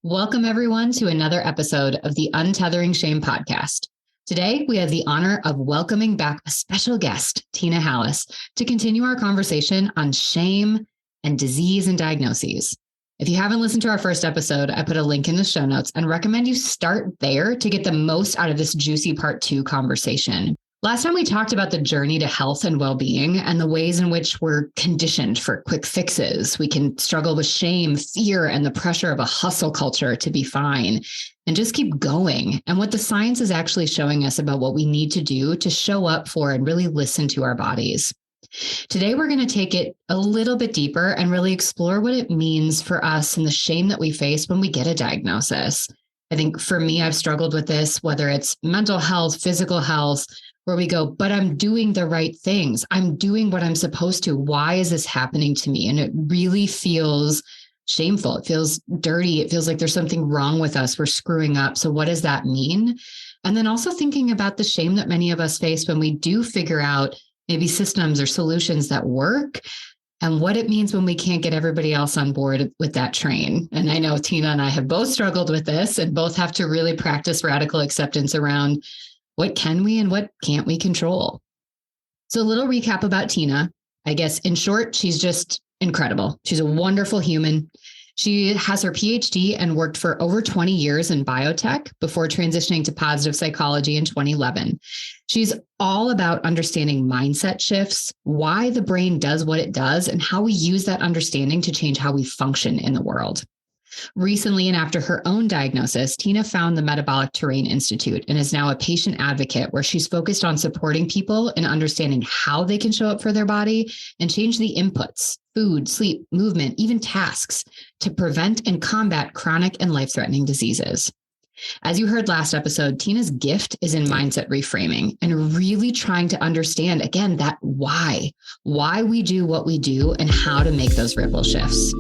Welcome, everyone, to another episode of the Untethering Shame podcast. Today, we have the honor of welcoming back a special guest, Tina Hallis, to continue our conversation on shame and disease and diagnoses. If you haven't listened to our first episode, I put a link in the show notes and recommend you start there to get the most out of this juicy part 2 conversation. Last time we talked about the journey to health and well-being and the ways in which we're conditioned for quick fixes. We can struggle with shame, fear, and the pressure of a hustle culture to be fine and just keep going. And what the science is actually showing us about what we need to do to show up for and really listen to our bodies. Today, we're going to take it a little bit deeper and really explore what it means for us and the shame that we face when we get a diagnosis. I think for me, I've struggled with this, whether it's mental health, physical health, where we go, but I'm doing the right things. I'm doing what I'm supposed to. Why is this happening to me? And it really feels shameful. It feels dirty. It feels like there's something wrong with us. We're screwing up. So what does that mean? And then also thinking about the shame that many of us face when we do figure out maybe systems or solutions that work and what it means when we can't get everybody else on board with that train. And I know Tina and I have both struggled with this and both have to really practice radical acceptance around what can we and what can't we control? So a little recap about Tina. I guess in short, she's just incredible. She's a wonderful human. She has her Ph.D. and worked for over 20 years in biotech before transitioning to positive psychology in 2011. She's all about understanding mindset shifts, why the brain does what it does, and how we use that understanding to change how we function in the world. Recently, and after her own diagnosis, Tina found the Metabolic Terrain Institute and is now a patient advocate where she's focused on supporting people in understanding how they can show up for their body and change the inputs, food, sleep, movement, even tasks to prevent and combat chronic and life-threatening diseases. As you heard last episode, Tina's gift is in mindset reframing and really trying to understand, again, that why we do what we do and how to make those ripple shifts.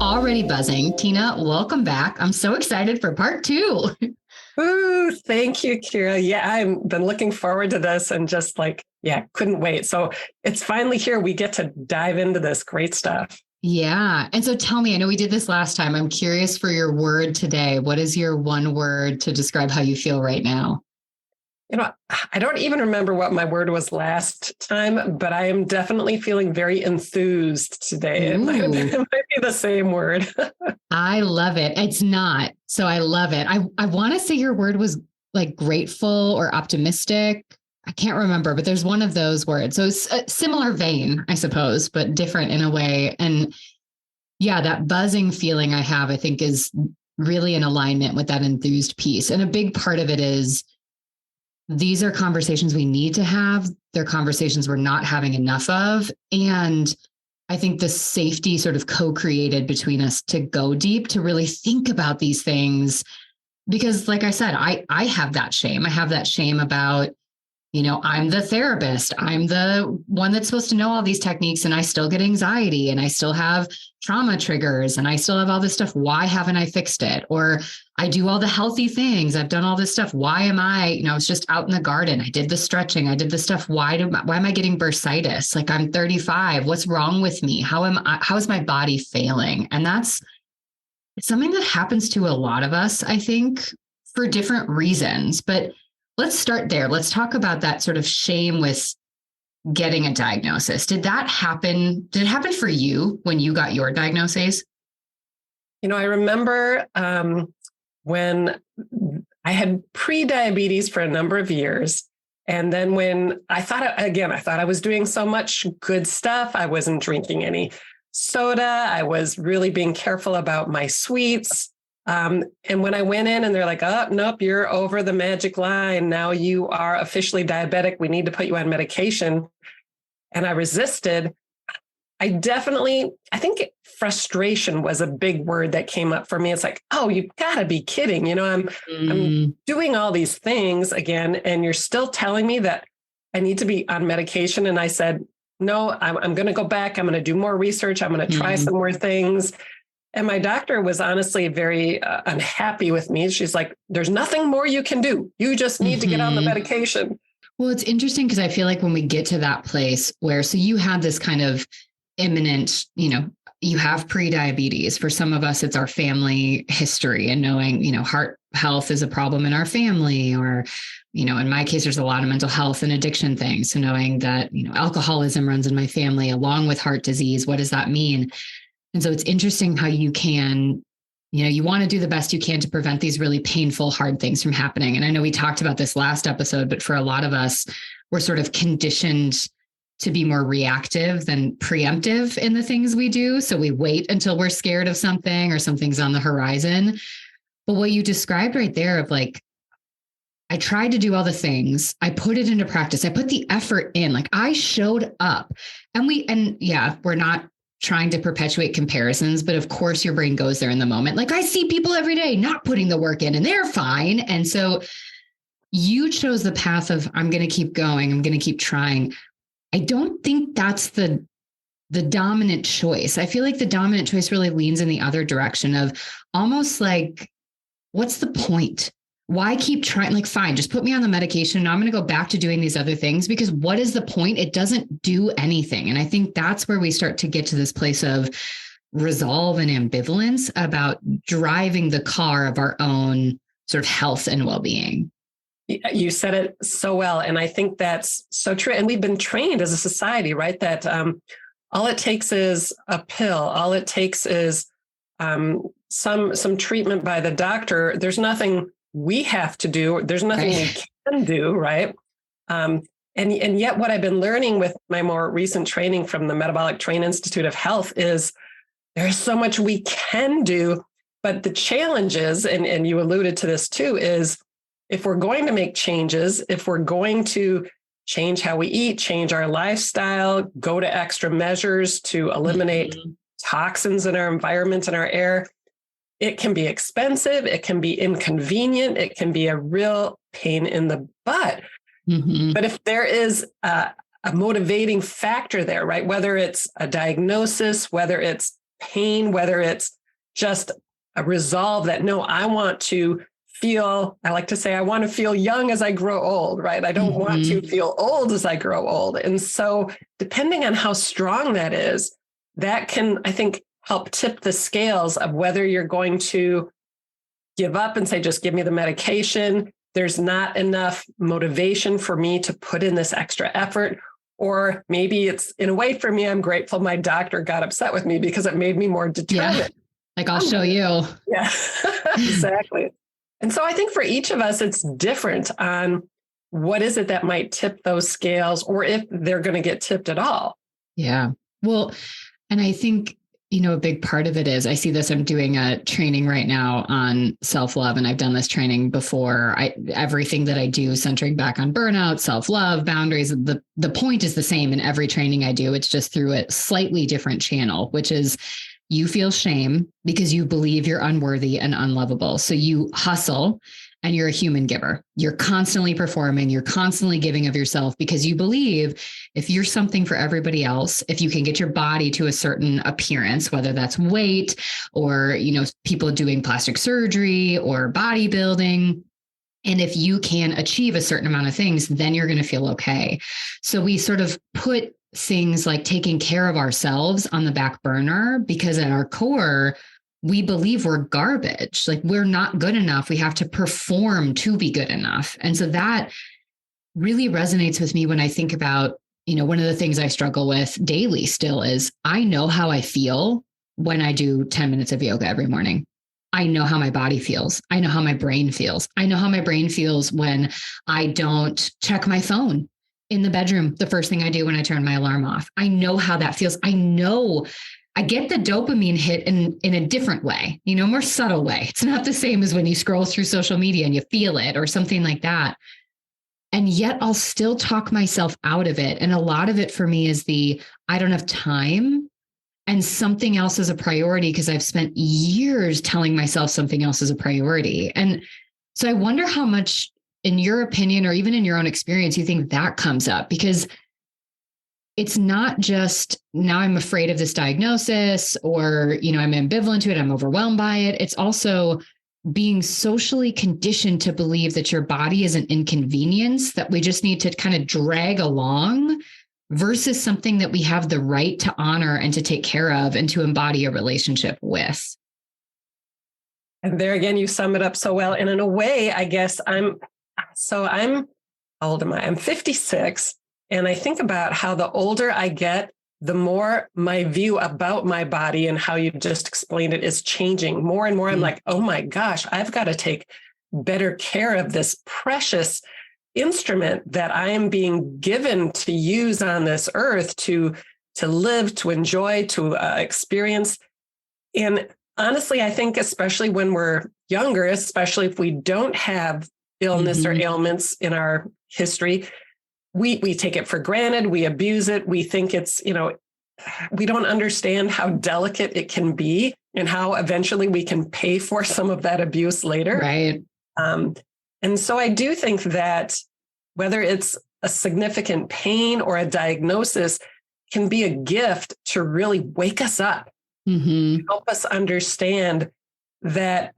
Already buzzing. Tina, welcome back. I'm so excited for part 2. Ooh, thank you, Kira. Yeah, I've been looking forward to this and just couldn't wait. So it's finally here. We get to dive into this great stuff. Yeah. And so tell me, I know we did this last time. I'm curious for your word today. What is your one word to describe how you feel right now? I don't even remember what my word was last time, but I am definitely feeling very enthused today. It might be the same word. I love it. It's not. So I love it. I want to say your word was like grateful or optimistic. I can't remember, but there's one of those words. So it's a similar vein, I suppose, but different in a way. And yeah, that buzzing feeling I have, I think is really in alignment with that enthused piece. And a big part of it is these are conversations we need to have. They're conversations we're not having enough of. And I think the safety sort of co-created between us to go deep, to really think about these things. Because like I said, I have that shame. I have that shame about, I'm the therapist. I'm the one that's supposed to know all these techniques and I still get anxiety and I still have trauma triggers and I still have all this stuff. Why haven't I fixed it? Or I do all the healthy things. I've done all this stuff. Why am I, it's just out in the garden. I did the stretching. I did the stuff. Why am I getting bursitis? Like I'm 35. What's wrong with me? How is my body failing? And that's something that happens to a lot of us, I think, for different reasons. But let's start there. Let's talk about that sort of shame with getting a diagnosis. Did that happen? Did it happen for you when you got your diagnosis? I remember when I had pre-diabetes for a number of years. And then when I thought I was doing so much good stuff. I wasn't drinking any soda. I was really being careful about my sweets. And when I went in and they're like, oh, nope, you're over the magic line. Now you are officially diabetic. We need to put you on medication. And I resisted. I think frustration was a big word that came up for me. It's like, oh, you've got to be kidding. I'm doing all these things again, and you're still telling me that I need to be on medication. And I said, no, I'm going to go back. I'm going to do more research. I'm going to try some more things. And my doctor was honestly very unhappy with me. She's like, there's nothing more you can do. You just need to get on the medication. Well, it's interesting because I feel like when we get to that place where, so you had this kind of imminent, you have pre-diabetes. For some of us, it's our family history and knowing, heart health is a problem in our family, or, in my case, there's a lot of mental health and addiction things. So knowing that, alcoholism runs in my family along with heart disease, what does that mean? And so it's interesting how you can, you want to do the best you can to prevent these really painful, hard things from happening. And I know we talked about this last episode, but for a lot of us, we're sort of conditioned to be more reactive than preemptive in the things we do. So we wait until we're scared of something or something's on the horizon. But what you described right there of like, I tried to do all the things, I put it into practice, I put the effort in, like I showed up and yeah, we're not trying to perpetuate comparisons, but of course your brain goes there in the moment. Like I see people every day not putting the work in and they're fine. And so you chose the path of, I'm going to keep going. I'm going to keep trying. I don't think that's the dominant choice. I feel like the dominant choice really leans in the other direction of almost like, what's the point? Why keep trying? Like, fine, just put me on the medication. Now I'm going to go back to doing these other things, because what is the point? It doesn't do anything. And I think that's where we start to get to this place of resolve and ambivalence about driving the car of our own sort of health and well-being. You said it so well. And I think that's so true. And we've been trained as a society, right? That all it takes is a pill. All it takes is some treatment by the doctor. There's nothing we have to do. There's nothing we can do, right? And yet what I've been learning with my more recent training from the Metabolic Terrain Institute of Health is there's so much we can do. But the challenge is, and you alluded to this too, is if we're going to make changes, if we're going to change how we eat, change our lifestyle, go to extra measures to eliminate toxins in our environment and our air, it can be expensive, it can be inconvenient, it can be a real pain in the butt. But if there is a motivating factor there, right? Whether it's a diagnosis, whether it's pain, whether it's just a resolve that, no, I want to feel, I like to say, I want to feel young as I grow old, right? I don't want to feel old as I grow old. And so depending on how strong that is, that can, I think, help tip the scales of whether you're going to give up and say, just give me the medication. There's not enough motivation for me to put in this extra effort. Or maybe it's, in a way, for me, I'm grateful my doctor got upset with me because it made me more determined. Yeah. Like, I'll show you. Yeah, exactly. And so I think for each of us, it's different on what is it that might tip those scales, or if they're going to get tipped at all. Yeah. Well, and I think, a big part of it is, I see this, I'm doing a training right now on self-love, and I've done this training before. Everything that I do centering back on burnout, self-love, boundaries, the point is the same in every training I do. It's just through a slightly different channel, which is you feel shame because you believe you're unworthy and unlovable. So you hustle and you're a human giver. You're constantly performing, you're constantly giving of yourself because you believe if you're something for everybody else, if you can get your body to a certain appearance, whether that's weight or, people doing plastic surgery or bodybuilding, and if you can achieve a certain amount of things, then you're going to feel okay. So we sort of put things like taking care of ourselves on the back burner because at our core, we believe we're garbage. Like, we're not good enough. We have to perform to be good enough. And so that really resonates with me when I think about, one of the things I struggle with daily still is I know how I feel when I do 10 minutes of yoga every morning. I know how my body feels. I know how my brain feels. I know how my brain feels when I don't check my phone in the bedroom the first thing I do when I turn my alarm off. I know how that feels. I know I get the dopamine hit in a different way, more subtle way. It's not the same as when you scroll through social media and you feel it or something like that. And yet I'll still talk myself out of it. And a lot of it for me is I don't have time and something else is a priority because I've spent years telling myself something else is a priority. And so I wonder how much, in your opinion, or even in your own experience, you think that comes up, because it's not just now I'm afraid of this diagnosis or, I'm ambivalent to it. I'm overwhelmed by it. It's also being socially conditioned to believe that your body is an inconvenience that we just need to kind of drag along versus something that we have the right to honor and to take care of and to embody a relationship with. And there again, you sum it up so well. And in a way, I guess how old am I? I'm 56. And I think about how the older I get, the more my view about my body and how you just explained it is changing more and more. I'm like, oh my gosh, I've got to take better care of this precious instrument that I am being given to use on this earth to live, to enjoy, to experience. And honestly, I think especially when we're younger, especially if we don't have illness or ailments in our history, we take it for granted. We abuse it. We think it's, we don't understand how delicate it can be and how eventually we can pay for some of that abuse later. Right. And so I do think that whether it's a significant pain or a diagnosis can be a gift to really wake us up, help us understand that,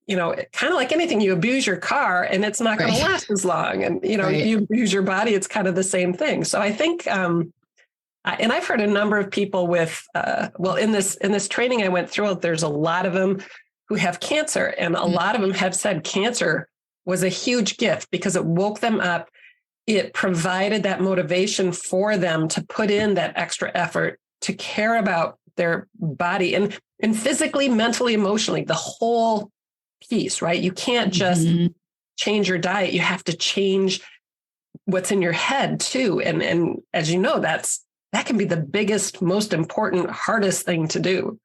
kind of like anything, you abuse your car and it's not going to last as long. And, if you abuse your body, it's kind of the same thing. So I think, and I've heard a number of people with, in this training I went through, there's a lot of them who have cancer, and a lot of them have said cancer was a huge gift because it woke them up. It provided that motivation for them to put in that extra effort to care about their body and physically, mentally, emotionally, the whole piece, right? You can't just change your diet. You have to change what's in your head too. And as you know, that can be the biggest, most important, hardest thing to do.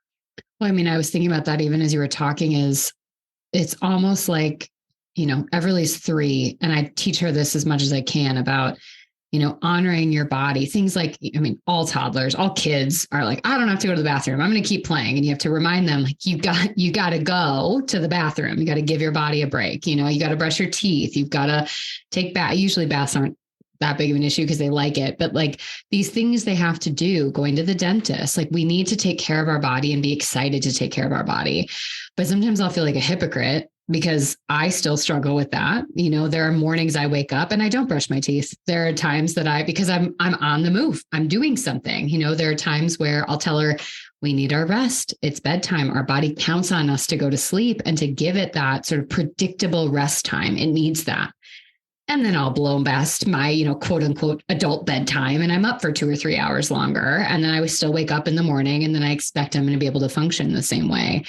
Well, I was thinking about that even as you were talking, it's almost like, Everly's 3, and I teach her this as much as I can about, honoring your body. Things like, all toddlers, all kids are like, I don't have to go to the bathroom. I'm going to keep playing. And you have to remind them, like, you got to go to the bathroom. You got to give your body a break. You got to brush your teeth. You've got to take bath. Usually baths aren't that big of an issue because they like it. But like these things they have to do, going to the dentist, like we need to take care of our body and be excited to take care of our body. But sometimes I'll feel like a hypocrite because I still struggle with that. There are mornings I wake up and I don't brush my teeth. There are times that because I'm on the move, I'm doing something. There are times where I'll tell her, we need our rest. It's bedtime. Our body counts on us to go to sleep and to give it that sort of predictable rest time. It needs that. And then I'll blow past my, quote unquote, adult bedtime. And I'm up for 2 or 3 hours longer. And then I would still wake up in the morning. And then I expect I'm going to be able to function the same way.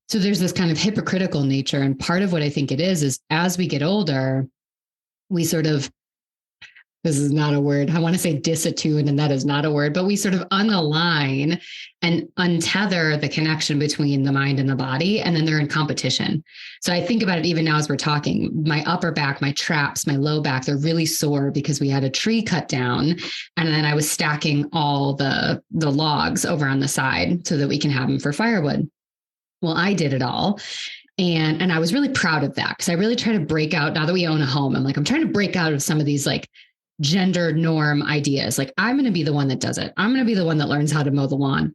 So there's this kind of hypocritical nature. And part of what I think it is as we get older, we sort of, this is not a word, I want to say disattune, and that is not a word, but we sort of unalign and untether the connection between the mind and the body, and then they're in competition. So I think about it even now as we're talking, my upper back, my traps, my low back, they're really sore because we had a tree cut down, and then I was stacking all the logs over on the side so that we can have them for firewood. Well, I did it all. And I was really proud of that because I really try to break out, now that we own a home, I'm trying to break out of some of these like gender norm ideas. Like I'm going to be the one that does it. I'm going to be the one that learns how to mow the lawn.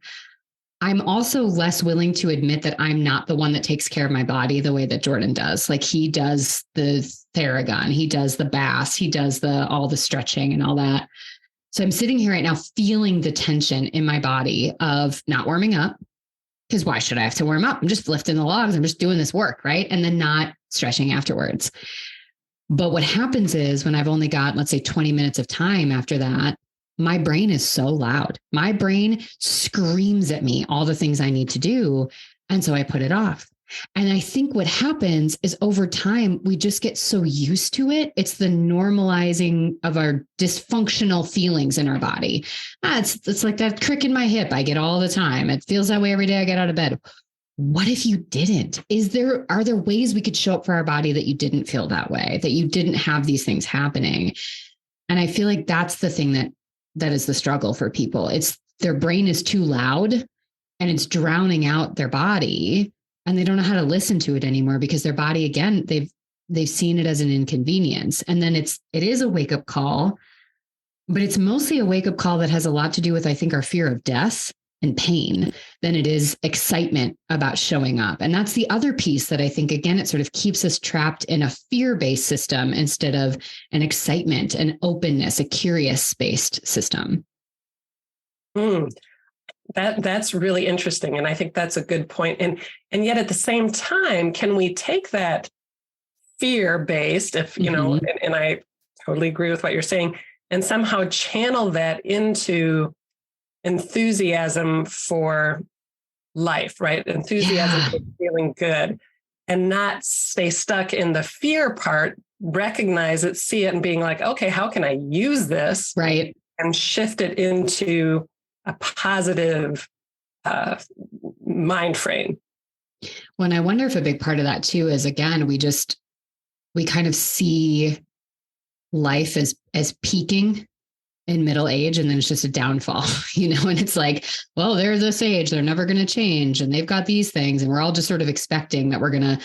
I'm also less willing to admit that I'm not the one that takes care of my body the way that Jordan does. Like he does the Theragun, he does the baths, he does all the stretching and all that. So I'm sitting here right now feeling the tension in my body of not warming up. Because why should I have to warm up? I'm just lifting the logs. I'm just doing this work, right? And then not stretching afterwards. But what happens is when I've only got, let's say 20 minutes of time after that, my brain is so loud. My brain screams at me all the things I need to do. And so I put it off. And I think what happens is over time, we just get so used to it. It's the normalizing of our dysfunctional feelings in our body. It's like that crick in my hip I get all the time. It feels that way every day I get out of bed. What if you didn't? Are there ways we could show up for our body that you didn't feel that way, that you didn't have these things happening? And I feel like that's the thing that is the struggle for people. It's their brain is too loud and it's drowning out their body. And they don't know how to listen to it anymore because their body, again, they've seen it as an inconvenience. And then it is a wake up call But it's mostly a wake-up call that has a lot to do with, I think, our fear of death and pain than it is excitement about showing up. And that's the other piece that I think, again, it sort of keeps us trapped in a fear-based system instead of an excitement, an openness, a curious-based system. That's really interesting. And I think that's a good point. And yet at the same time, can we take that fear-based, if, you know, and I totally agree with what you're saying, and somehow channel that into enthusiasm for life, right? Enthusiasm for feeling good, and not stay stuck in the fear part, recognize it, see it, and being like, okay, how can I use this? Right. And shift it into a positive mind frame. Well, and I wonder if a big part of that too is, again, we kind of see life as peaking in middle age, and then it's just a downfall, you know, and it's like, well, they're this age, they're never going to change, and they've got these things, and we're all just sort of expecting that we're going to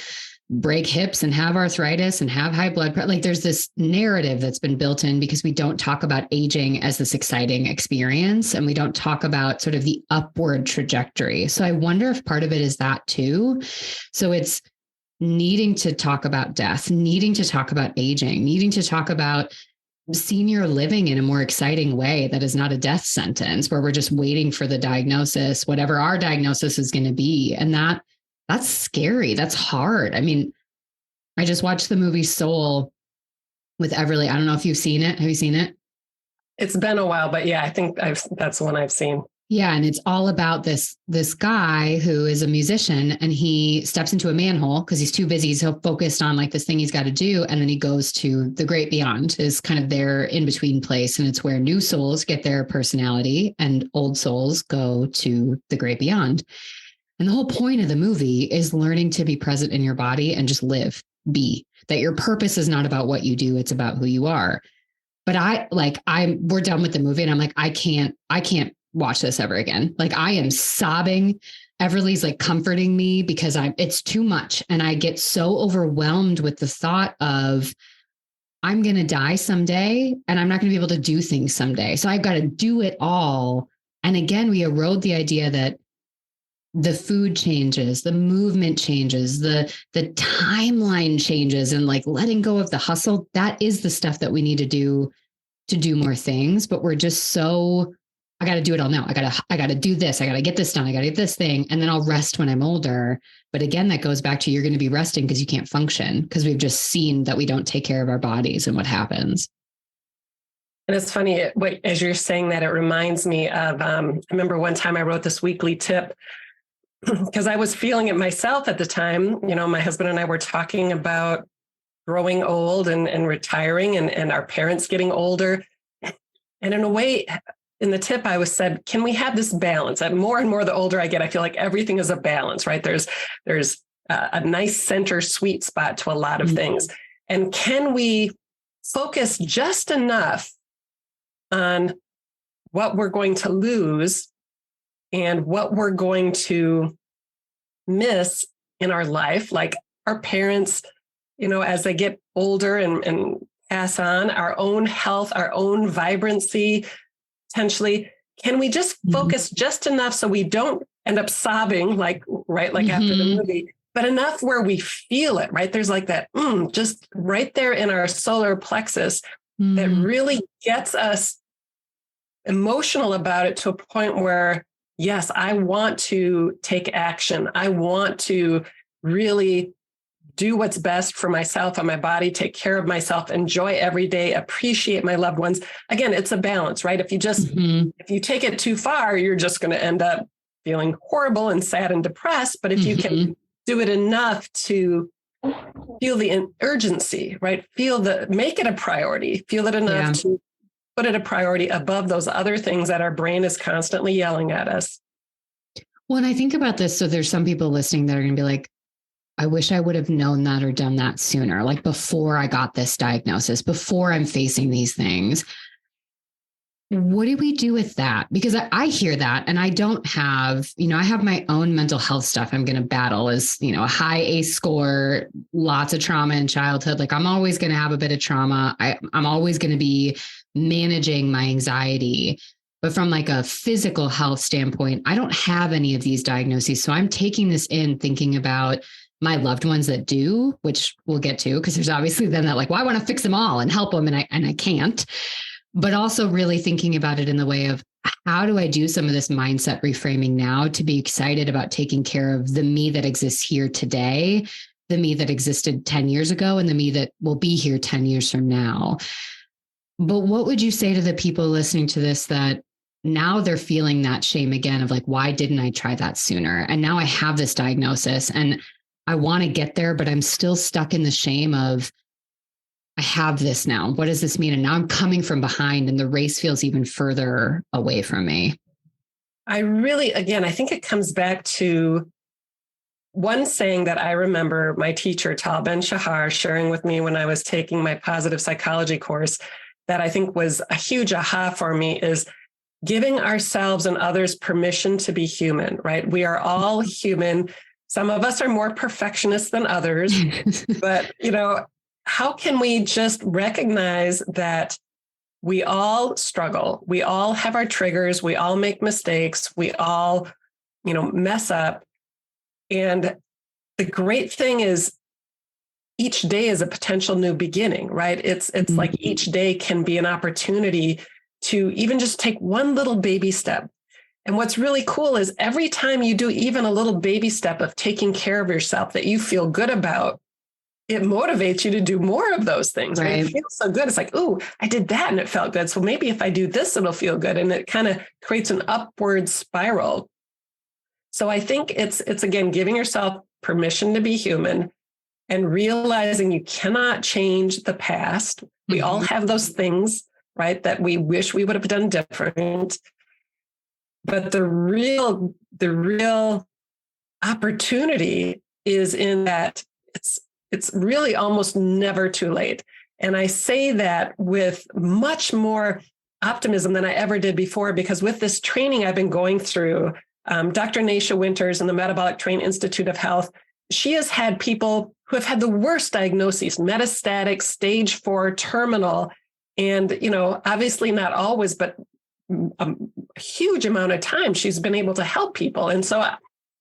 break hips and have arthritis and have high blood pressure. Like there's this narrative that's been built in because we don't talk about aging as this exciting experience, and we don't talk about sort of the upward trajectory. So I wonder if part of it is that too. So it's needing to talk about death, needing to talk about aging, needing to talk about senior living in a more exciting way that is not a death sentence where we're just waiting for the diagnosis, whatever our diagnosis is going to be. And that's scary. That's hard. I mean, I just watched the movie Soul with Everly. I don't know if you've seen it. Have you seen it? It's been a while, but yeah, I think that's the one I've seen. Yeah. And it's all about this guy who is a musician, and he steps into a manhole because he's too busy. He's so focused on like this thing he's got to do. And then he goes to the great beyond, is kind of their in-between place. And it's where new souls get their personality and old souls go to the great beyond. And the whole point of the movie is learning to be present in your body and just live, be, that your purpose is not about what you do. It's about who you are. But we're done with the movie, and I'm like, I can't watch this ever again. Like I am sobbing. Everly's like comforting me because it's too much. And I get so overwhelmed with the thought of I'm going to die someday, and I'm not going to be able to do things someday. So I've got to do it all. And again, we erode the idea that the food changes, the movement changes, the timeline changes, and like letting go of the hustle. That is the stuff that we need to do more things. But we're just so, I got to do it all now. I got to do this. I got to get this done. I got to get this thing. And then I'll rest when I'm older. But again, that goes back to, you're going to be resting because you can't function, because we've just seen that we don't take care of our bodies and what happens. And it's funny, as you're saying that, it reminds me of, I remember one time I wrote this weekly tip because I was feeling it myself at the time. You know, my husband and I were talking about growing old and retiring and our parents getting older. And in a way, in the tip, I was said, can we have this balance? And more the older I get, I feel like everything is a balance, right? There's a nice center sweet spot to a lot of things. And can we focus just enough on what we're going to lose and what we're going to miss in our life, like our parents, you know, as they get older and pass on, our own health, our own vibrancy, potentially. Can we just focus just enough so we don't end up sobbing, like after the movie, but enough where we feel it, right? There's like that, just right there in our solar plexus that really gets us emotional about it to a point where, yes, I want to take action. I want to really do what's best for myself and my body, take care of myself, enjoy every day, appreciate my loved ones. Again, it's a balance, right? If you just, if you take it too far, you're just going to end up feeling horrible and sad and depressed. But if you can do it enough to feel the urgency, right? Make it a priority, feel it enough to put it a priority above those other things that our brain is constantly yelling at us. Well, and I think about this. So there's some people listening that are going to be like, I wish I would have known that or done that sooner, like before I got this diagnosis, before I'm facing these things. What do we do with that? Because I hear that, and I don't have, I have my own mental health stuff I'm going to battle as, a high ACE score, lots of trauma in childhood. Like I'm always going to have a bit of trauma. I'm always going to be managing my anxiety. But from like a physical health standpoint, I don't have any of these diagnoses. So I'm taking this in thinking about my loved ones that do, which we'll get to, because there's obviously them that like, well, I want to fix them all and help them. And I can't, but also really thinking about it in the way of how do I do some of this mindset reframing now to be excited about taking care of the me that exists here today, the me that existed 10 years ago, and the me that will be here 10 years from now. But what would you say to the people listening to this that now they're feeling that shame again of like, why didn't I try that sooner? And now I have this diagnosis and I want to get there, but I'm still stuck in the shame of, I have this now. What does this mean? And now I'm coming from behind and the race feels even further away from me. I think it comes back to one saying that I remember my teacher, Tal Ben-Shahar, sharing with me when I was taking my positive psychology course that I think was a huge aha for me is giving ourselves and others permission to be human, right? We are all human. Some of us are more perfectionists than others, but, how can we just recognize that we all struggle? We all have our triggers. We all make mistakes. We all, mess up. And the great thing is each day is a potential new beginning, right? It's like each day can be an opportunity to even just take one little baby step. And what's really cool is every time you do even a little baby step of taking care of yourself that you feel good about, it motivates you to do more of those things, right? It feels so good. It's like, ooh, I did that and it felt good. So maybe if I do this, it'll feel good. And it kind of creates an upward spiral. So I think it's again, giving yourself permission to be human and realizing you cannot change the past. We all have those things, right, that we wish we would have done different. But the real opportunity is in that it's really almost never too late. And I say that with much more optimism than I ever did before, because with this training I've been going through, Dr. Naisha Winters in the Metabolic Terrain Institute of Health, she has had people who have had the worst diagnoses, metastatic, stage 4, terminal, and, obviously not always, but a huge amount of time she's been able to help people. And so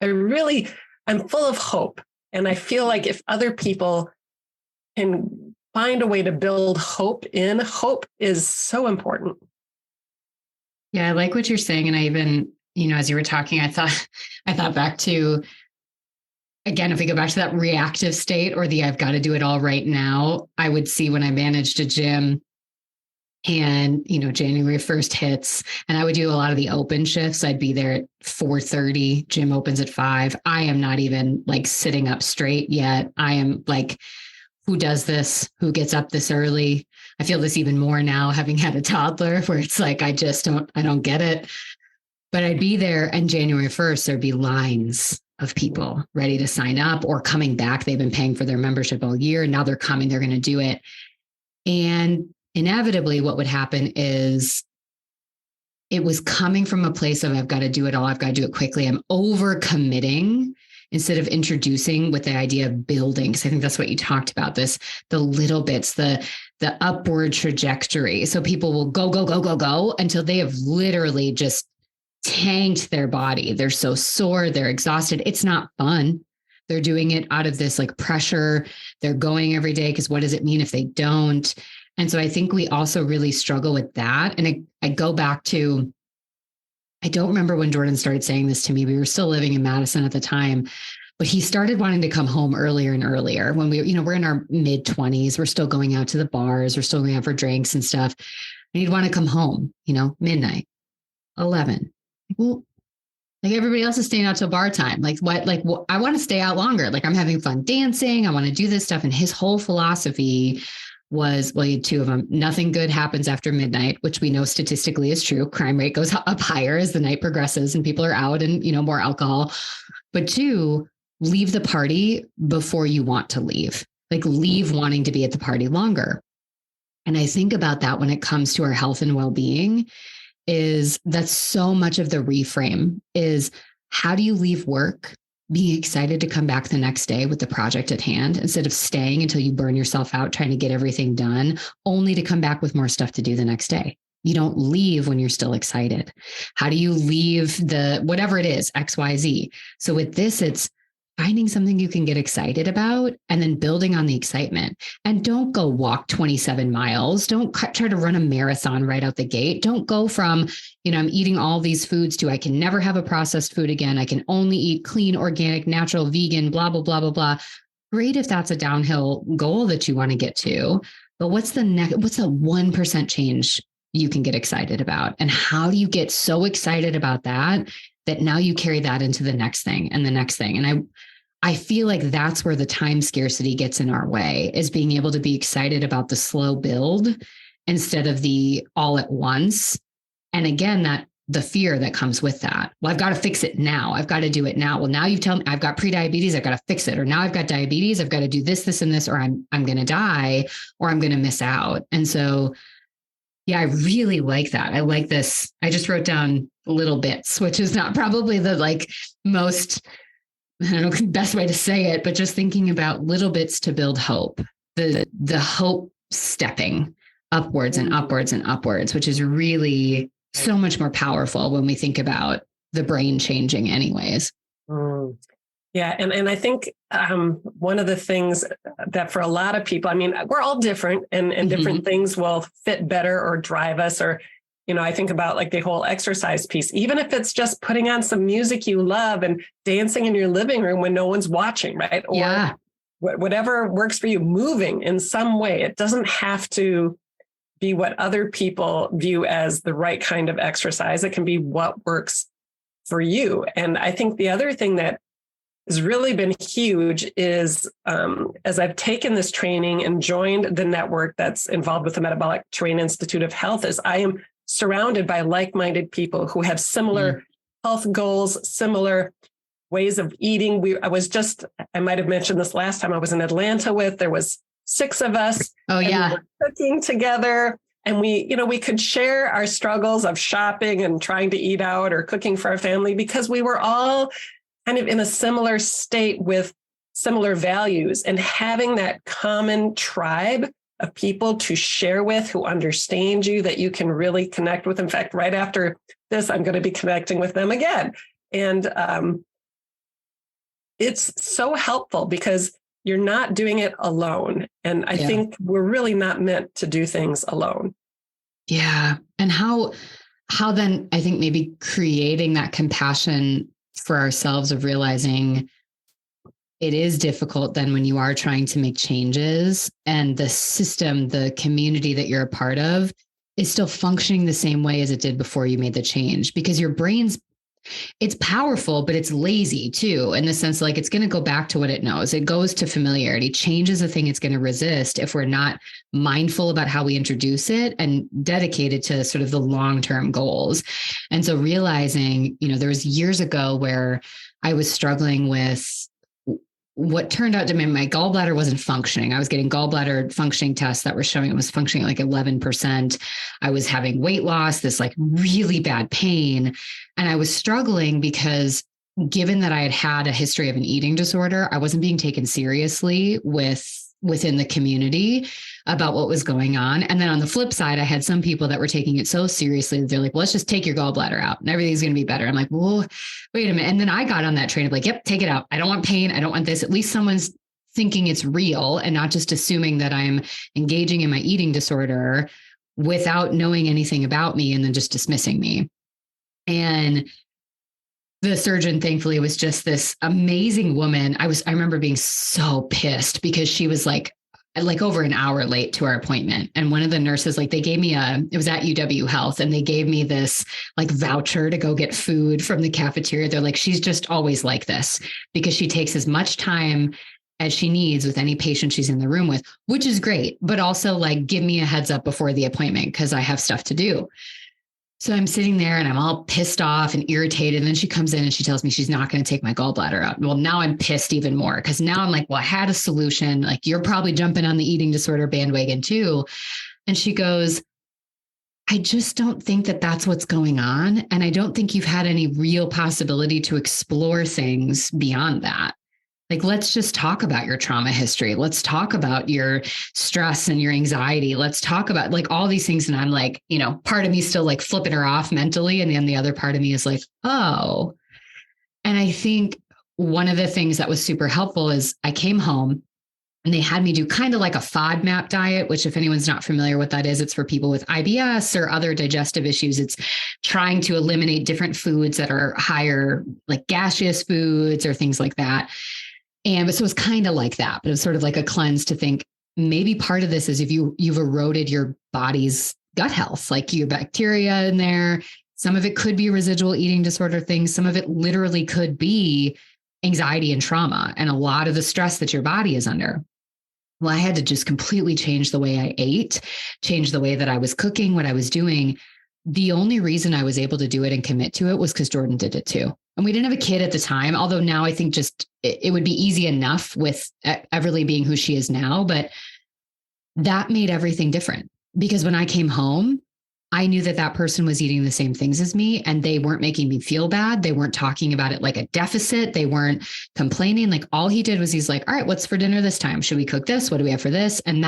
I'm full of hope. And I feel like if other people can find a way to build hope is so important. Yeah, I like what you're saying. And I even, as you were talking, I thought back to, again, if we go back to that reactive state or the I've got to do it all right now, I would see when I managed a gym and, January 1st hits and I would do a lot of the open shifts. I'd be there at 4:30, gym opens at 5. I am not even like sitting up straight yet. I am like, who does this? Who gets up this early? I feel this even more now having had a toddler where it's like, I don't get it. But I'd be there and January 1st, there'd be lines of people ready to sign up or coming back. They've been paying for their membership all year. Now they're coming, they're going to do it. And inevitably what would happen is it was coming from a place of, I've got to do it all. I've got to do it quickly. I'm over committing instead of introducing with the idea of building. Because I think that's what you talked about, the little bits, the upward trajectory. So people will go until they have literally just tanked their body. They're so sore, they're exhausted. It's not fun. They're doing it out of this like pressure. They're going every day because what does it mean if they don't? And so I think we also really struggle with that. And I go back to, I don't remember when Jordan started saying this to me. We were still living in Madison at the time, but he started wanting to come home earlier and earlier when we're in our mid 20s. We're still going out to the bars. We're still going out for drinks and stuff. And he'd want to come home, midnight, 11. Well, like everybody else is staying out till bar time. Like what? Like I want to stay out longer. Like I'm having fun dancing. I want to do this stuff. And his whole philosophy was, well, you had two of them. Nothing good happens after midnight, which we know statistically is true. Crime rate goes up higher as the night progresses and people are out and, more alcohol. But 2, leave the party before you want to leave. Like leave wanting to be at the party longer. And I think about that when it comes to our health and well-being is that's so much of the reframe is how do you leave work being excited to come back the next day with the project at hand instead of staying until you burn yourself out trying to get everything done, only to come back with more stuff to do the next day. You don't leave when you're still excited. How do you leave the whatever it is, XYZ? So with this, it's finding something you can get excited about and then building on the excitement. And don't go walk 27 miles. Don't try to run a marathon right out the gate. Don't go from, I'm eating all these foods to I can never have a processed food again. I can only eat clean, organic, natural, vegan, blah, blah, blah, blah, blah. Great if that's a downhill goal that you want to get to. But what's the 1% change you can get excited about? And how do you get so excited about that now you carry that into the next thing and the next thing? And I feel like that's where the time scarcity gets in our way, is being able to be excited about the slow build instead of the all at once. And again, that the fear that comes with that. Well, I've got to fix it now. I've got to do it now. Well, now you've told me I've got prediabetes. I've got to fix it. Or now I've got diabetes. I've got to do this, this, and this, or I'm going to die, or I'm going to miss out. And so, yeah, I really like that. I like this. I just wrote down little bits, which is not probably the most, I don't know, best way to say it, but just thinking about little bits to build hope, the hope stepping upwards and upwards and upwards, which is really so much more powerful when we think about the brain changing anyways. Yeah. And I think one of the things that for a lot of people, we're all different and different things will fit better or drive us, or, I think about the whole exercise piece, even if it's just putting on some music you love and dancing in your living room when no one's watching, right? Or whatever works for you, moving in some way. It doesn't have to be what other people view as the right kind of exercise. It can be what works for you. And I think the other thing that has really been huge is as I've taken this training and joined the network that's involved with the Metabolic Terrain Institute of Health, is I am surrounded by like-minded people who have similar health goals, similar ways of eating. I might have mentioned this last time I was in Atlanta there was 6 of us. Oh, yeah. We were cooking together, and we could share our struggles of shopping and trying to eat out or cooking for our family, because we were all kind of in a similar state with similar values, and having that common tribe of people to share with who understand you, that you can really connect with. In fact, right after this, I'm going to be connecting with them again. And it's so helpful because you're not doing it alone. And I think we're really not meant to do things alone. Yeah. And how then I think maybe creating that compassion for ourselves of realizing it is difficult then when you are trying to make changes and the system, the community that you're a part of is still functioning the same way as it did before you made the change, because your brain's, it's powerful, but it's lazy too, in the sense it's going to go back to what it knows. It goes to familiarity. Change is a thing it's going to resist if we're not mindful about how we introduce it and dedicated to sort of the long-term goals. And so realizing, there was years ago where I was struggling with what turned out to be my gallbladder wasn't functioning. I was getting gallbladder functioning tests that were showing it was functioning 11%. I was having weight loss, this really bad pain. And I was struggling because given that I had had a history of an eating disorder, I wasn't being taken seriously within the community about what was going on. And then on the flip side, I had some people that were taking it so seriously that they're like, well, let's just take your gallbladder out and everything's going to be better. I'm like, well, wait a minute. And then I got on that train of yep, take it out. I don't want pain. I don't want this. At least someone's thinking it's real and not just assuming that I'm engaging in my eating disorder without knowing anything about me and then just dismissing me. And the surgeon, thankfully, was just this amazing woman. I remember being so pissed because she was over an hour late to our appointment. And one of the nurses, they gave me it was at UW Health, and they gave me this voucher to go get food from the cafeteria. They're like, she's just always like this because she takes as much time as she needs with any patient she's in the room with, which is great. But also give me a heads up before the appointment because I have stuff to do. So I'm sitting there and I'm all pissed off and irritated. And then she comes in and she tells me she's not going to take my gallbladder out. Well, now I'm pissed even more because now I'm well, I had a solution. You're probably jumping on the eating disorder bandwagon too. And she goes, I just don't think that that's what's going on. And I don't think you've had any real possibility to explore things beyond that. Like, let's just talk about your trauma history. Let's talk about your stress and your anxiety. Let's talk about like all these things. And I'm like, part of me still like flipping her off mentally. And then the other part of me is like, oh. And I think one of the things that was super helpful is I came home and they had me do kind of like a FODMAP diet, which if anyone's not familiar with that is, it's for people with IBS or other digestive issues. It's trying to eliminate different foods that are higher, like gaseous foods or things like that. And so it was kind of like that, but it was sort of like a cleanse to think maybe part of this is if you've eroded your body's gut health, like your bacteria in there. Some of it could be residual eating disorder things. Some of it literally could be anxiety and trauma and a lot of the stress that your body is under. Well, I had to just completely change the way I ate, change the way that I was cooking, what I was doing. The only reason I was able to do it and commit to it was because Jordan did it too. And we didn't have a kid at the time, although now I think just it would be easy enough with Everly being who she is now. But that made everything different because when I came home, I knew that that person was eating the same things as me and they weren't making me feel bad. They weren't talking about it like a deficit. They weren't complaining. Like all he did was he's like, all right, what's for dinner this time? Should we cook this? What do we have for this? And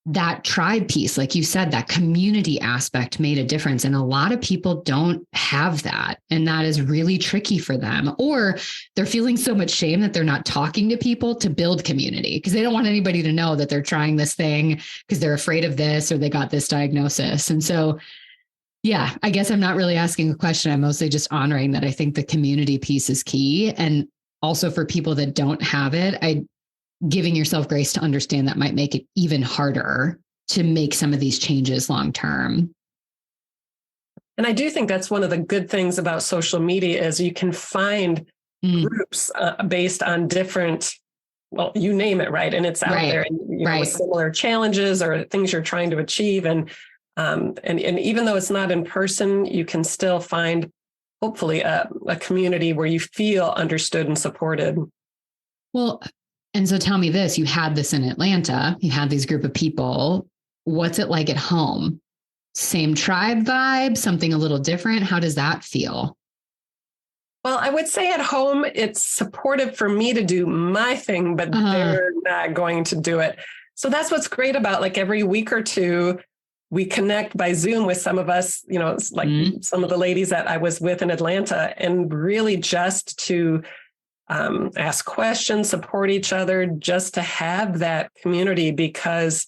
that tribe piece, like you said, that community aspect made a difference. And a lot of people don't have that. And that is really tricky for them. Or they're feeling so much shame that they're not talking to people to build community because they don't want anybody to know that they're trying this thing because they're afraid of this or they got this diagnosis. And so, yeah, I guess I'm not really asking a question. I'm mostly just honoring that I think the community piece is key. And also for people that don't have it, giving yourself grace to understand that might make it even harder to make some of these changes long term. And I do think that's one of the good things about social media is you can find groups based on different, well, you name it, right? And it's out there, and, with similar challenges or things you're trying to achieve. And even though it's not in person, you can still find hopefully a community where you feel understood and supported. Well, and so tell me this, you had this in Atlanta, you had these group of people. What's it like at home? Same tribe vibe, something a little different? How does that feel? Well, I would say at home, it's supportive for me to do my thing, but they're not going to do it. So that's what's great about like every week or two, we connect by Zoom with some of us, it's like some of the ladies that I was with in Atlanta, and really just to ask questions, support each other, just to have that community because,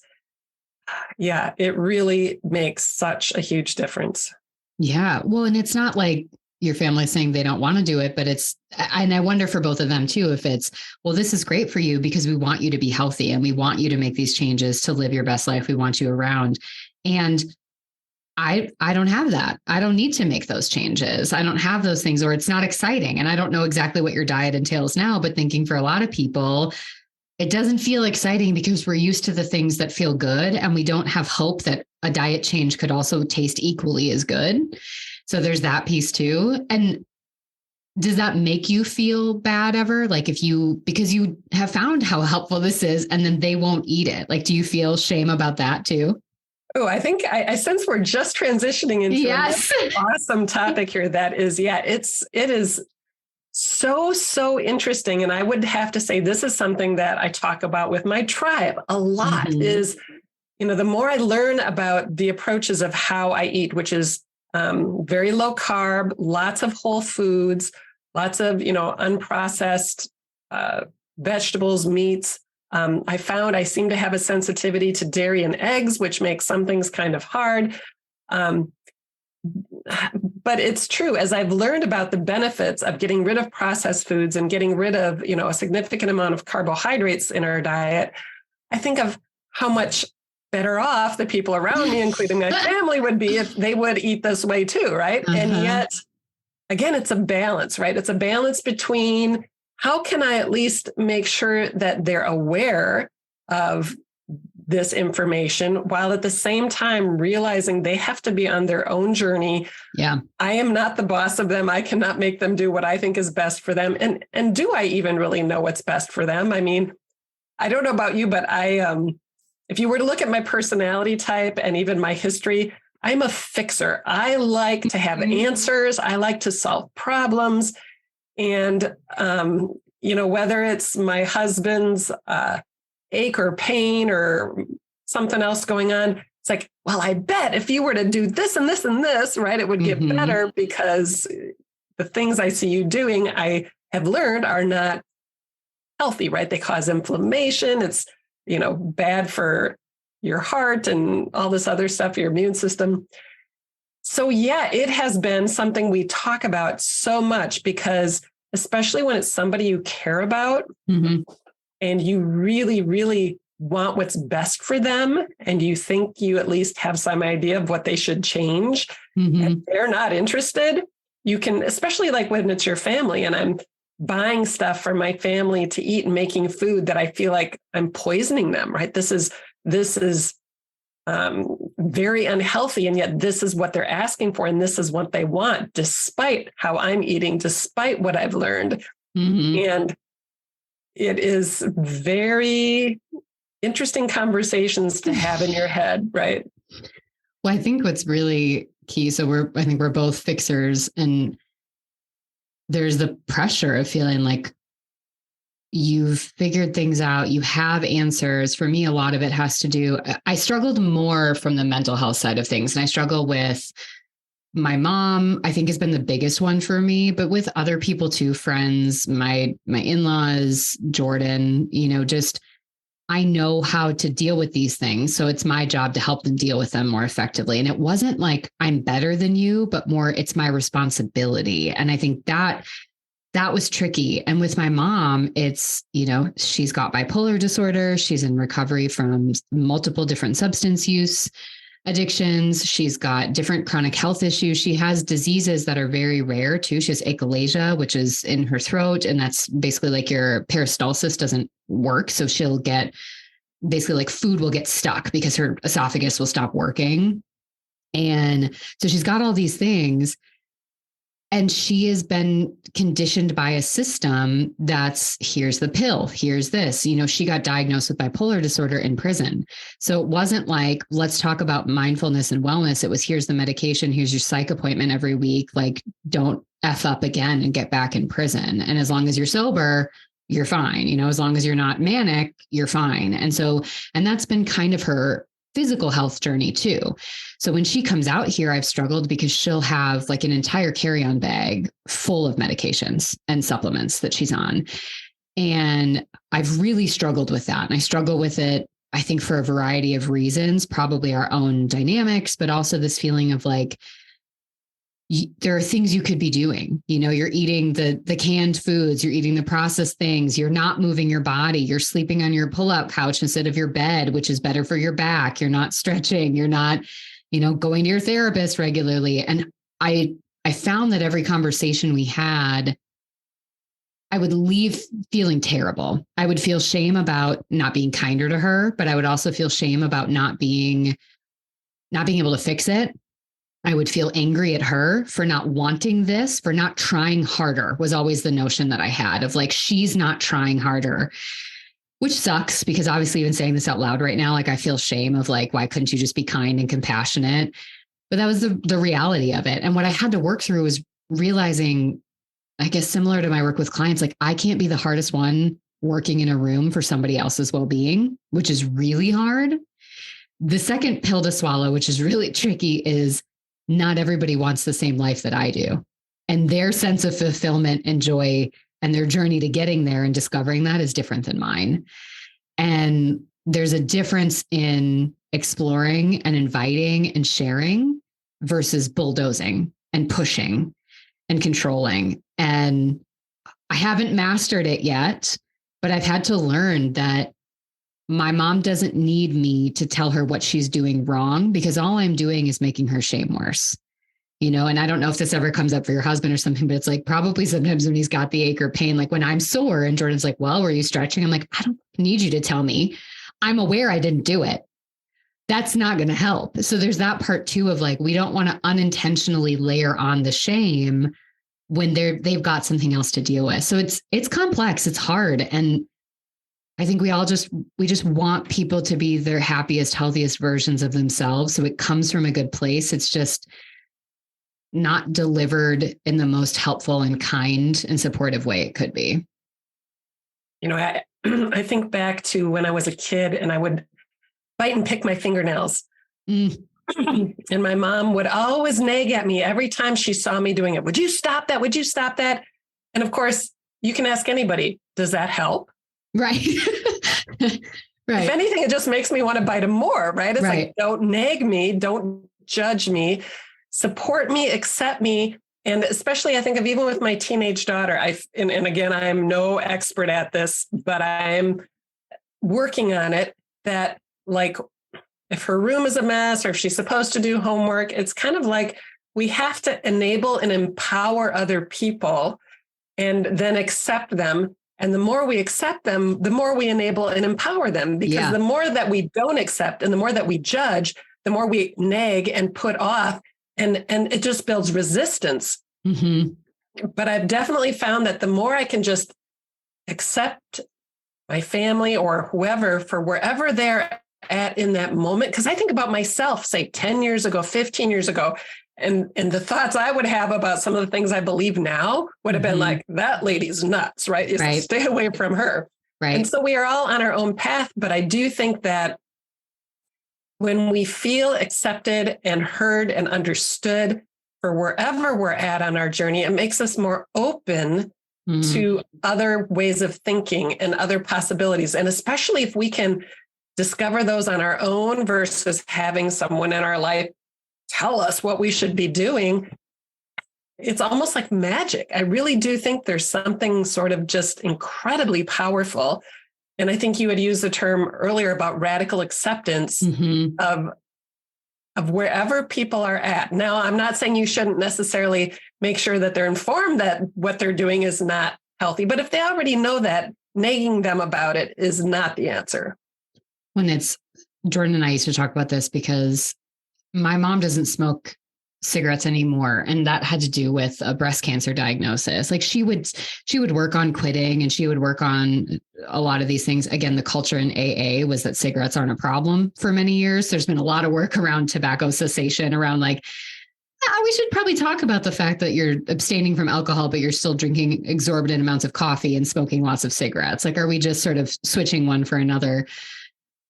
it really makes such a huge difference. Yeah. Well, and it's not like your family saying they don't want to do it, but and I wonder for both of them too, if it's, well, this is great for you because we want you to be healthy and we want you to make these changes to live your best life. We want you around. And I don't have that. I don't need to make those changes. I don't have those things, or it's not exciting. And I don't know exactly what your diet entails now, but thinking for a lot of people, it doesn't feel exciting because we're used to the things that feel good. And we don't have hope that a diet change could also taste equally as good. So there's that piece too. And does that make you feel bad ever? Like because you have found how helpful this is and then they won't eat it. Like, do you feel shame about that too? Oh, I think I sense we're just transitioning into an awesome topic here. That is, it is so interesting. And I would have to say, this is something that I talk about with my tribe a lot is, the more I learn about the approaches of how I eat, which is very low carb, lots of whole foods, lots of, unprocessed vegetables, meats. I found I seem to have a sensitivity to dairy and eggs, which makes some things kind of hard. But it's true, as I've learned about the benefits of getting rid of processed foods and getting rid of, a significant amount of carbohydrates in our diet, I think of how much better off the people around me, including my family, would be if they would eat this way too, right? And yet, again, it's a balance, right? It's a balance between how can I at least make sure that they're aware of this information while at the same time realizing they have to be on their own journey. Yeah. I am not the boss of them. I cannot make them do what I think is best for them. And do I even really know what's best for them? I mean, I don't know about you, but if you were to look at my personality type and even my history, I'm a fixer. I like to have answers. I like to solve problems. And, whether it's my husband's ache or pain or something else going on, it's like, well, I bet if you were to do this and this and this, right, it would get better, because the things I see you doing, I have learned are not healthy, right? They cause inflammation. It's, bad for your heart and all this other stuff, your immune system. So yeah, it has been something we talk about so much, because especially when it's somebody you care about and you really, really want what's best for them, and you think you at least have some idea of what they should change, and they're not interested, you can, especially like when it's your family and I'm buying stuff for my family to eat and making food that I feel like I'm poisoning them, right? This is very unhealthy. And yet this is what they're asking for. And this is what they want, despite how I'm eating, despite what I've learned. And it is very interesting conversations to have in your head, right? Well, I think what's really key. So I think we're both fixers, and there's the pressure of feeling like you've figured things out, you have answers. For me, a lot of it has to do, I struggled more from the mental health side of things. And I struggle with my mom, I think has been the biggest one for me, but with other people too, friends, my in-laws, Jordan, just, I know how to deal with these things. So it's my job to help them deal with them more effectively. And it wasn't like I'm better than you, but more it's my responsibility. And I think that was tricky. And with my mom, it's, she's got bipolar disorder. She's in recovery from multiple different substance use addictions. She's got different chronic health issues. She has diseases that are very rare too. She has achalasia, which is in her throat. And that's basically like your peristalsis doesn't work. So she'll get basically like food will get stuck because her esophagus will stop working. And so she's got all these things. And she has been conditioned by a system that's here's the pill, here's this. She got diagnosed with bipolar disorder in prison. So it wasn't like, let's talk about mindfulness and wellness. It was, here's the medication, here's your psych appointment every week. Like, don't F up again and get back in prison. And as long as you're sober, you're fine. As long as you're not manic, you're fine. And that's been kind of her physical health journey too. So when she comes out here, I've struggled because she'll have like an entire carry-on bag full of medications and supplements that she's on. And I've really struggled with that. And I struggle with it, I think, for a variety of reasons, probably our own dynamics, but also this feeling of like, there are things you could be doing. You're eating the canned foods, you're eating the processed things, you're not moving your body, you're sleeping on your pull-out couch instead of your bed, which is better for your back. You're not stretching, you're not, going to your therapist regularly. And I found that every conversation we had, I would leave feeling terrible. I would feel shame about not being kinder to her, but I would also feel shame about not being able to fix it. I would feel angry at her for not wanting this, for not trying harder, was always the notion that I had of like, she's not trying harder, which sucks because obviously even saying this out loud right now, like I feel shame of like, why couldn't you just be kind and compassionate? But that was the reality of it. And what I had to work through was realizing, I guess, similar to my work with clients, like I can't be the hardest one working in a room for somebody else's well-being, which is really hard. The second pill to swallow, which is really tricky, is not everybody wants the same life that I do. And their sense of fulfillment and joy and their journey to getting there and discovering that is different than mine. And there's a difference in exploring and inviting and sharing versus bulldozing and pushing and controlling. And I haven't mastered it yet, but I've had to learn that my mom doesn't need me to tell her what she's doing wrong, because all I'm doing is making her shame worse. And I don't know if this ever comes up for your husband or something, but it's like probably sometimes when he's got the ache or pain, like when I'm sore and Jordan's like, well, were you stretching? I'm like, I don't need you to tell me. I'm aware I didn't do it. That's not going to help. So there's that part too of like, we don't want to unintentionally layer on the shame when they've got something else to deal with. So it's complex. It's hard. And I think we just want people to be their happiest, healthiest versions of themselves. So it comes from a good place. It's just not delivered in the most helpful and kind and supportive way it could be. I think back to when I was a kid and I would bite and pick my fingernails. And my mom would always nag at me every time she saw me doing it. Would you stop that? Would you stop that? And of course, you can ask anybody, does that help? Right. Right. If anything, it just makes me want to bite them more, right? It's like, don't nag me, don't judge me, support me, accept me. And especially I think of even with my teenage daughter, and again, I'm no expert at this, but I'm working on it, that like, if her room is a mess or if she's supposed to do homework, it's kind of like we have to enable and empower other people and then accept them. And the more we accept them, the more we enable and empower them, because the more that we don't accept and the more that we judge, the more we nag and put off, and it just builds resistance. Mm-hmm. But I've definitely found that the more I can just accept my family or whoever for wherever they're at in that moment, because I think about myself, say 10 years ago, 15 years ago, and the thoughts I would have about some of the things I believe now would have been like, that lady's nuts, right? Stay away from her. Right. And so we are all on our own path. But I do think that when we feel accepted and heard and understood for wherever we're at on our journey, it makes us more open to other ways of thinking and other possibilities. And especially if we can discover those on our own versus having someone in our life tell us what we should be doing, it's almost like magic. I really do think there's something sort of just incredibly powerful. And I think you had used the term earlier about radical acceptance of wherever people are at. Now, I'm not saying you shouldn't necessarily make sure that they're informed that what they're doing is not healthy, but if they already know that, nagging them about it is not the answer. Jordan and I used to talk about this because my mom doesn't smoke cigarettes anymore. And that had to do with a breast cancer diagnosis. Like she would work on quitting and she would work on a lot of these things. Again, the culture in AA was that cigarettes aren't a problem for many years. There's been a lot of work around tobacco cessation, around like, we should probably talk about the fact that you're abstaining from alcohol, but you're still drinking exorbitant amounts of coffee and smoking lots of cigarettes. Like, are we just sort of switching one for another?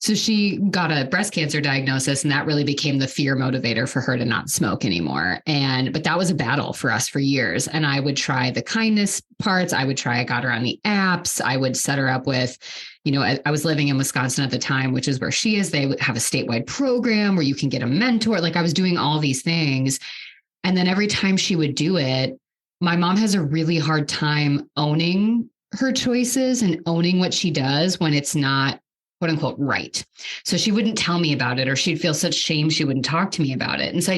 So she got a breast cancer diagnosis, and that really became the fear motivator for her to not smoke anymore. But that was a battle for us for years. And I would try the kindness parts. I got her on the apps. I would set her up with, I was living in Wisconsin at the time, which is where she is. They would have a statewide program where you can get a mentor. Like I was doing all these things. And then every time she would do it, my mom has a really hard time owning her choices and owning what she does when it's not, quote unquote, right. So she wouldn't tell me about it, or she'd feel such shame she wouldn't talk to me about it. And so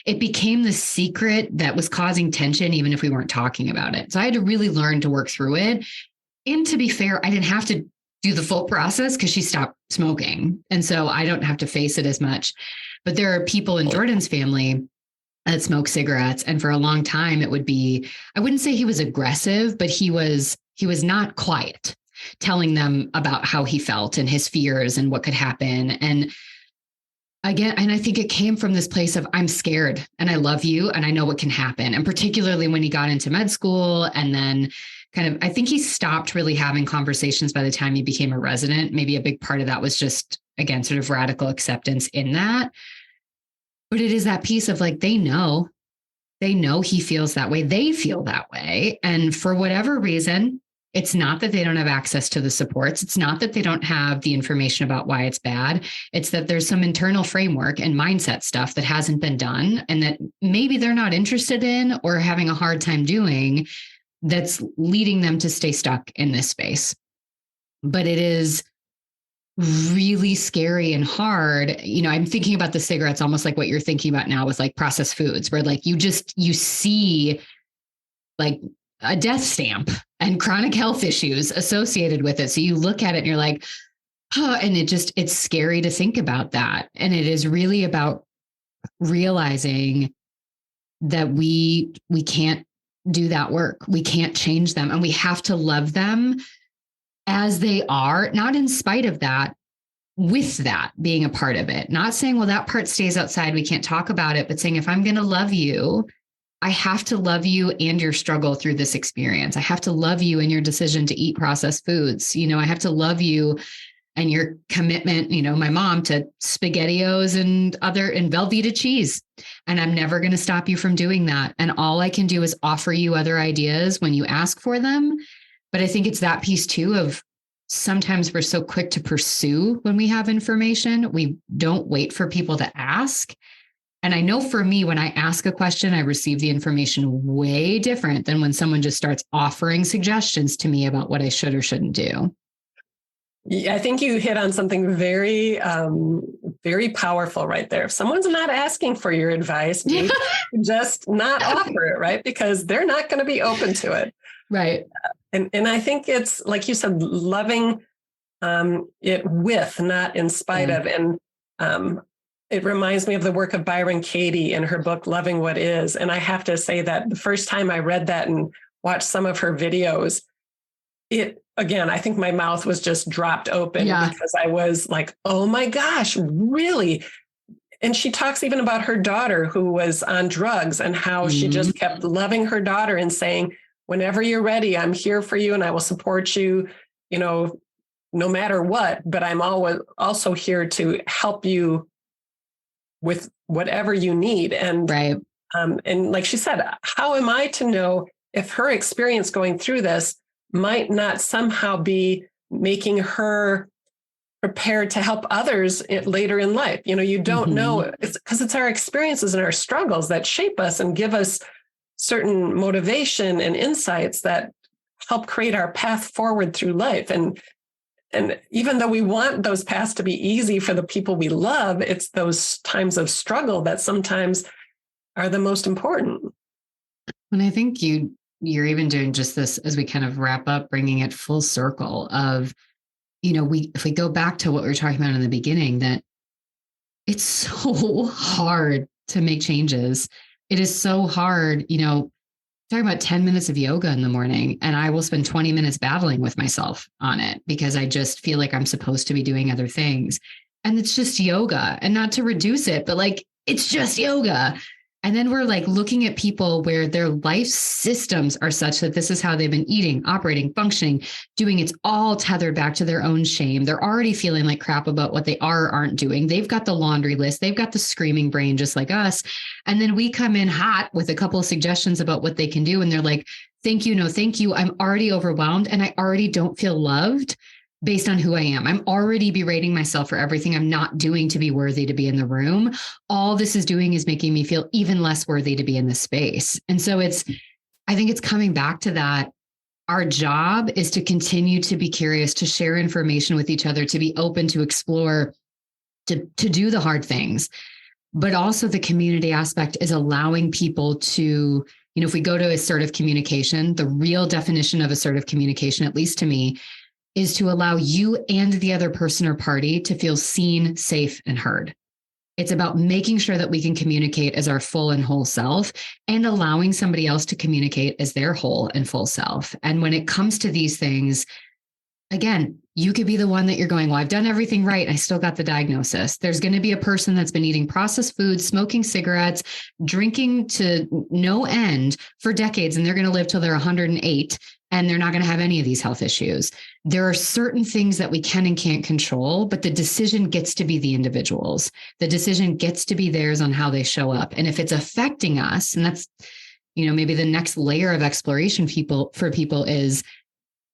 it became the secret that was causing tension, even if we weren't talking about it. So I had to really learn to work through it. And to be fair, I didn't have to do the full process because she stopped smoking. And so I don't have to face it as much. But there are people in Jordan's family that smoke cigarettes. And for a long time, it would be, I wouldn't say he was aggressive, but he was not quiet, telling them about how he felt and his fears and what could happen. And again, and I think it came from this place of, I'm scared and I love you and I know what can happen. And particularly when he got into med school, and then I think he stopped really having conversations by the time he became a resident. Maybe a big part of that was just, again, sort of radical acceptance in that. But it is that piece of like, they know he feels that way. They feel that way. And for whatever reason, it's not that they don't have access to the supports. It's not that they don't have the information about why it's bad. It's that there's some internal framework and mindset stuff that hasn't been done, and that maybe they're not interested in or having a hard time doing, that's leading them to stay stuck in this space. But it is really scary and hard. I'm thinking about the cigarettes almost like what you're thinking about now with like processed foods, where like you see like a death stamp and chronic health issues associated with it. So you look at it and you're like, oh, and it's scary to think about that. And it is really about realizing that we can't do that work. We can't change them, and we have to love them as they are, not in spite of that, with that being a part of it. Not saying, well, that part stays outside, we can't talk about it, but saying, if I'm going to love you, I have to love you and your struggle through this experience. I have to love you and your decision to eat processed foods. I have to love you and your commitment, my mom, to SpaghettiOs and Velveeta cheese. And I'm never going to stop you from doing that. And all I can do is offer you other ideas when you ask for them. But I think it's that piece too of sometimes we're so quick to pursue when we have information. We don't wait for people to ask. And I know for me, when I ask a question, I receive the information way different than when someone just starts offering suggestions to me about what I should or shouldn't do. Yeah, I think you hit on something very, very powerful right there. If someone's not asking for your advice, just not offer it, right? Because they're not going to be open to it. Right. And I think it's, like you said, loving it with, not in spite of. And it reminds me of the work of Byron Katie in her book, Loving What Is. And I have to say that the first time I read that and watched some of her videos, again, I think my mouth was just dropped open because I was like, oh my gosh, really? And she talks even about her daughter who was on drugs and how she just kept loving her daughter and saying, whenever you're ready, I'm here for you and I will support you, no matter what, but I'm always also here to help you with whatever you need. And, and like she said, how am I to know if her experience going through this might not somehow be making her prepared to help others later in life? You don't know, because it's our experiences and our struggles that shape us and give us certain motivation and insights that help create our path forward through life. And even though we want those paths to be easy for the people we love, it's those times of struggle that sometimes are the most important. And I think you're even doing just this as we kind of wrap up, bringing it full circle of, if we go back to what we were talking about in the beginning, that it's so hard to make changes. It is so hard, talking about 10 minutes of yoga in the morning, and I will spend 20 minutes battling with myself on it because I just feel like I'm supposed to be doing other things. And it's just yoga, and not to reduce it, but it's just yoga. And then we're looking at people where their life systems are such that this is how they've been eating, operating, functioning, doing. It's all tethered back to their own shame. They're already feeling like crap about what they are or aren't doing. They've got the laundry list. They've got the screaming brain just like us. And then we come in hot with a couple of suggestions about what they can do. And they're like, thank you, no, thank you. I'm already overwhelmed and I already don't feel loved based on who I am. I'm already berating myself for everything I'm not doing to be worthy to be in the room. All this is doing is making me feel even less worthy to be in this space. And so I think it's coming back to that. Our job is to continue to be curious, to share information with each other, to be open, to explore, to do the hard things. But also the community aspect is allowing people to, if we go to assertive communication, the real definition of assertive communication, at least to me, is to allow you and the other person or party to feel seen, safe, and heard. It's about making sure that we can communicate as our full and whole self and allowing somebody else to communicate as their whole and full self. And when it comes to these things, again, you could be the one that you're going, well, I've done everything right. I still got the diagnosis. There's going to be a person that's been eating processed foods, smoking cigarettes, drinking to no end for decades, and they're going to live till they're 108. And they're not going to have any of these health issues. There are certain things that we can and can't control, but the decision gets to be the individual's. The decision gets to be theirs on how they show up. And if it's affecting us, and that's, maybe the next layer of exploration for people is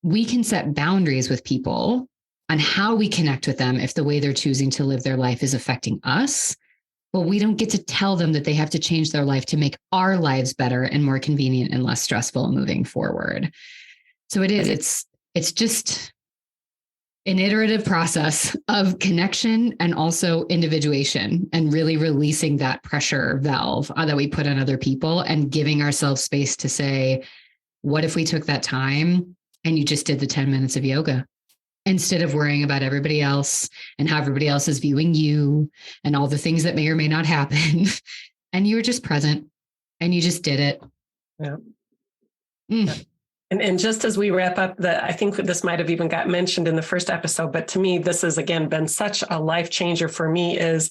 we can set boundaries with people on how we connect with them if the way they're choosing to live their life is affecting us. But we don't get to tell them that they have to change their life to make our lives better and more convenient and less stressful moving forward. So it's just an iterative process of connection and also individuation, and really releasing that pressure valve that we put on other people and giving ourselves space to say, what if we took that time and you just did the 10 minutes of yoga instead of worrying about everybody else and how everybody else is viewing you and all the things that may or may not happen. And you were just present and you just did it. Yeah. Mm. And just as we wrap up, I think this might have even got mentioned in the first episode, but to me, this has again been such a life changer for me is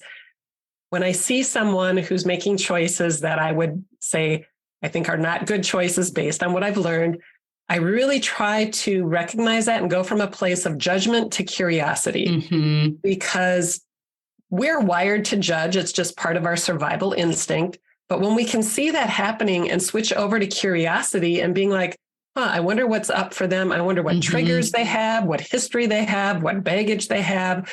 when I see someone who's making choices that I would say I think are not good choices based on what I've learned, I really try to recognize that and go from a place of judgment to curiosity, because we're wired to judge. It's just part of our survival instinct. But when we can see that happening and switch over to curiosity and being like, I wonder what's up for them. I wonder what triggers they have, what history they have, what baggage they have.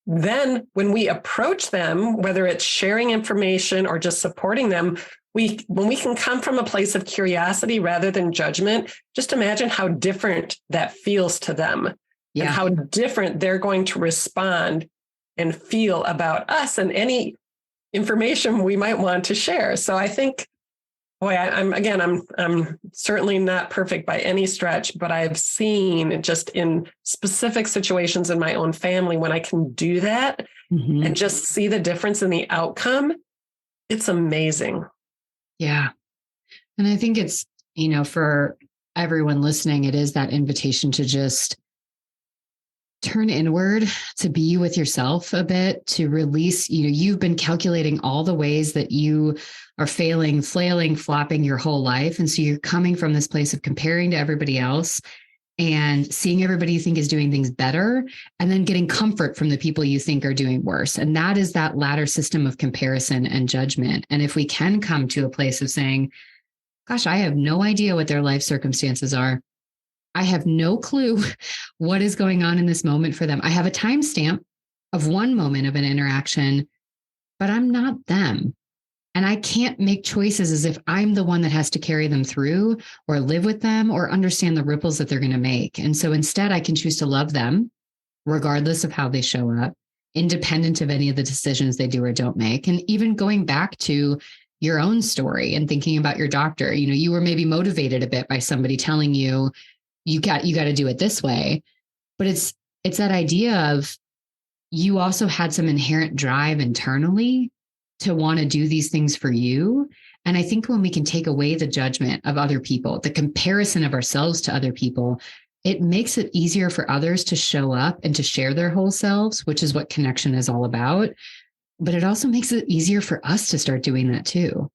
Then when we approach them, whether it's sharing information or just supporting them, when we can come from a place of curiosity rather than judgment, just imagine how different that feels to them and how different they're going to respond and feel about us and any information we might want to share. So I think, I'm certainly not perfect by any stretch, but I've seen just in specific situations in my own family, when I can do that and just see the difference in the outcome, it's amazing. Yeah. And I think it's, for everyone listening, it is that invitation to just turn inward, to be with yourself a bit, to release, you've been calculating all the ways that you are failing, flailing, flopping your whole life. And so you're coming from this place of comparing to everybody else and seeing everybody you think is doing things better, and then getting comfort from the people you think are doing worse. And that is that ladder system of comparison and judgment. And if we can come to a place of saying, gosh, I have no idea what their life circumstances are. I have no clue what is going on in this moment for them. I have a timestamp of one moment of an interaction, but I'm not them. And I can't make choices as if I'm the one that has to carry them through or live with them or understand the ripples that they're going to make. And so instead, I can choose to love them regardless of how they show up, independent of any of the decisions they do or don't make. And even going back to your own story and thinking about your doctor, you were maybe motivated a bit by somebody telling you, you got to do it this way. But it's that idea of you also had some inherent drive internally to want to do these things for you. And I think when we can take away the judgment of other people, the comparison of ourselves to other people, it makes it easier for others to show up and to share their whole selves, which is what connection is all about. But it also makes it easier for us to start doing that too.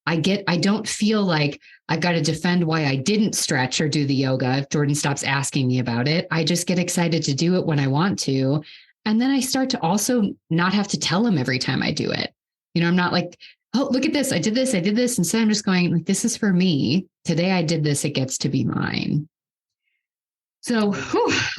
I don't feel like I've got to defend why I didn't stretch or do the yoga if Jordan stops asking me about it. I just get excited to do it when I want to. And then I start to also not have to tell him every time I do it. I'm not like, oh, look at this. I did this. Instead, I'm just going like, this is for me. Today I did this. It gets to be mine. So,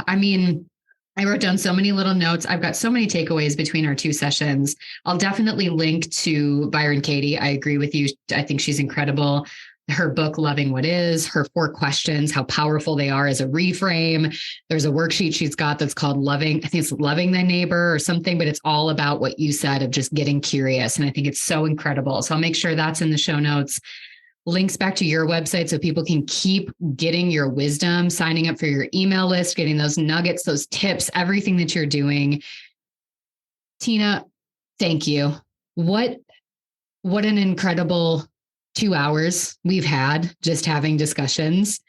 I wrote down so many little notes. I've got so many takeaways between our two sessions. I'll definitely link to Byron Katie. I agree with you. I think she's incredible. Her book, Loving What Is, her 4 questions, how powerful they are as a reframe. There's a worksheet she's got that's called Loving Thy Neighbor or something, but it's all about what you said of just getting curious. And I think it's so incredible. So I'll make sure that's in the show notes. Links back to your website so people can keep getting your wisdom, signing up for your email list, getting those nuggets, those tips, everything that you're doing. Tina, thank you. What an incredible 2 hours we've had just having discussions.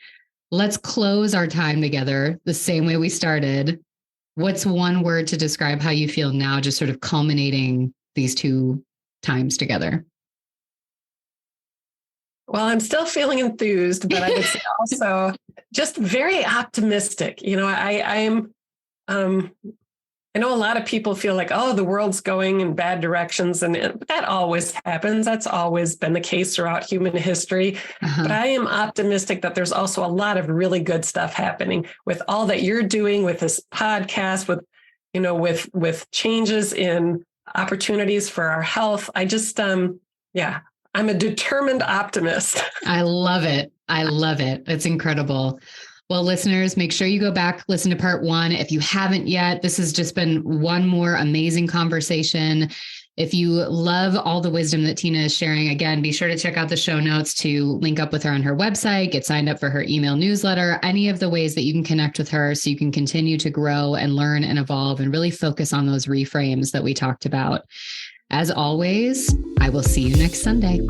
Let's close our time together the same way we started. What's one word to describe how you feel now, just sort of culminating these 2 times together? Well, I'm still feeling enthused, but I would say also just very optimistic. I know a lot of people feel like, oh, the world's going in bad directions, and that always happens. That's always been the case throughout human history. But I am optimistic that there's also a lot of really good stuff happening with all that you're doing with this podcast, with changes in opportunities for our health. I just, I'm a determined optimist. I love it. It's incredible. Well, listeners, make sure you go back, listen to part 1. If you haven't yet, this has just been one more amazing conversation. If you love all the wisdom that Tina is sharing, again, be sure to check out the show notes to link up with her on her website, get signed up for her email newsletter, any of the ways that you can connect with her so you can continue to grow and learn and evolve and really focus on those reframes that we talked about. As always, I will see you next Sunday.